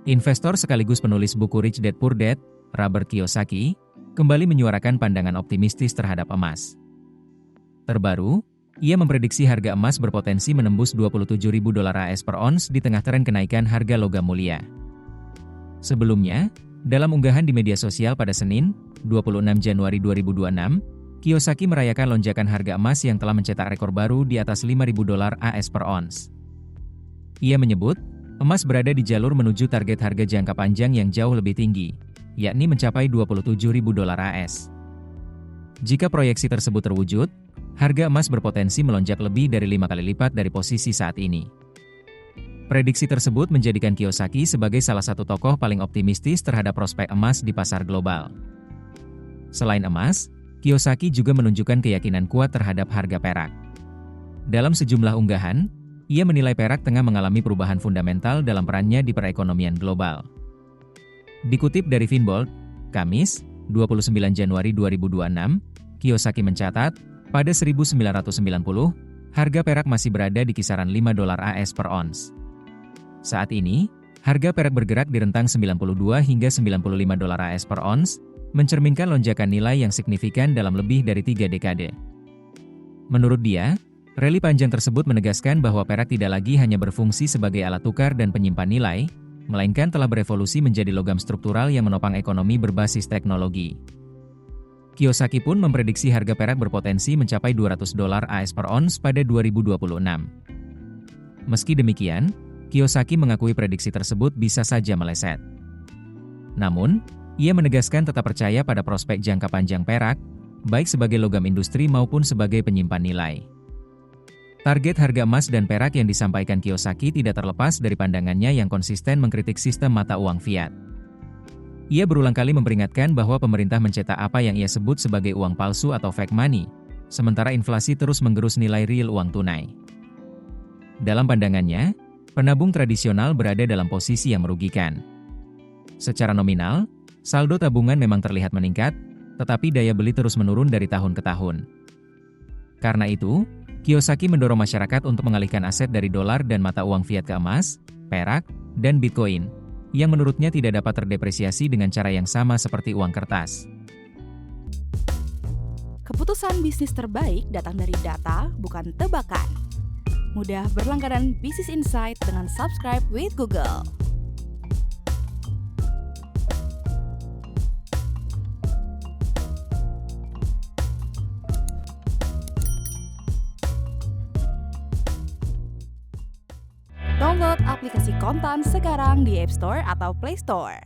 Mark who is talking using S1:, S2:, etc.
S1: Investor sekaligus penulis buku Rich Dad Poor Dad, Robert Kiyosaki, kembali menyuarakan pandangan optimistis terhadap emas. Terbaru, ia memprediksi harga emas berpotensi menembus $27.000 AS per ons di tengah tren kenaikan harga logam mulia. Sebelumnya, dalam unggahan di media sosial pada Senin, 26 Januari 2026, Kiyosaki merayakan lonjakan harga emas yang telah mencetak rekor baru di atas $5.000 AS per ons. Ia menyebut, emas berada di jalur menuju target harga jangka panjang yang jauh lebih tinggi, yakni mencapai $27.000 AS. Jika proyeksi tersebut terwujud, harga emas berpotensi melonjak lebih dari 5 kali lipat dari posisi saat ini. Prediksi tersebut menjadikan Kiyosaki sebagai salah satu tokoh paling optimistis terhadap prospek emas di pasar global. Selain emas, Kiyosaki juga menunjukkan keyakinan kuat terhadap harga perak. Dalam sejumlah unggahan, ia menilai perak tengah mengalami perubahan fundamental dalam perannya di perekonomian global. Dikutip dari Finbold, Kamis, 29 Januari 2026, Kiyosaki mencatat, pada 1990, harga perak masih berada di kisaran $5 AS per ons. Saat ini, harga perak bergerak di rentang $92 hingga $95 AS per ons, mencerminkan lonjakan nilai yang signifikan dalam lebih dari 3 dekade. Menurut dia, rally panjang tersebut menegaskan bahwa perak tidak lagi hanya berfungsi sebagai alat tukar dan penyimpan nilai, melainkan telah berevolusi menjadi logam struktural yang menopang ekonomi berbasis teknologi. Kiyosaki pun memprediksi harga perak berpotensi mencapai $200 AS per ons pada 2026. Meski demikian, Kiyosaki mengakui prediksi tersebut bisa saja meleset. Namun, ia menegaskan tetap percaya pada prospek jangka panjang perak, baik sebagai logam industri maupun sebagai penyimpan nilai. Target harga emas dan perak yang disampaikan Kiyosaki tidak terlepas dari pandangannya yang konsisten mengkritik sistem mata uang fiat. Ia berulang kali memperingatkan bahwa pemerintah mencetak apa yang ia sebut sebagai uang palsu atau fake money, sementara inflasi terus menggerus nilai real uang tunai. Dalam pandangannya, penabung tradisional berada dalam posisi yang merugikan. Secara nominal, saldo tabungan memang terlihat meningkat, tetapi daya beli terus menurun dari tahun ke tahun. Karena itu, Kiyosaki mendorong masyarakat untuk mengalihkan aset dari dolar dan mata uang fiat ke emas, perak, dan Bitcoin, yang menurutnya tidak dapat terdepresiasi dengan cara yang sama seperti uang kertas.
S2: Keputusan bisnis terbaik datang dari data, bukan tebakan. Mudah berlangganan Business Insight dengan subscribe with Google. Download aplikasi Kontan sekarang di App Store atau Play Store.